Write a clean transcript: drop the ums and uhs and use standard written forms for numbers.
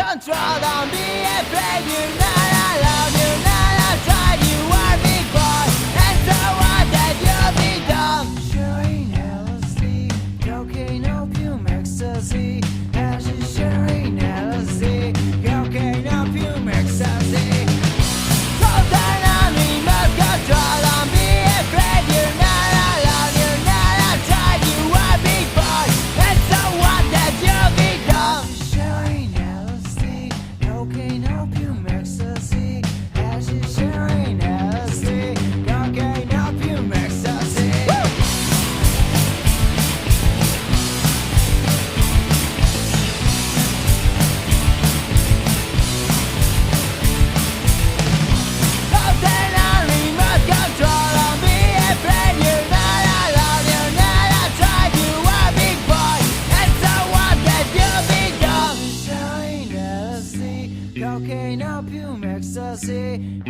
control. Don't be afraid, you're not alone. You're not outside, you are big boy. And so what that you'll be done. Sharing LSD, cocaine, opium, ecstasy. As you sharing LSD, cocaine, opium, ecstasy. Control, on remote control. Don't be afraid, you're not alone. You're not outside, you are big boy. And so what that you'll be done. Sharing LSD, cocaine, opium, ecstasy. As you sharing LSD, cocaine, opium, ecstasy. Control, on remote control. Don't be afraid, you're not alone. You're not outside, you are big boy. And so what that you'll be done. Sharing LSD, cocaine, opium, ecstasy.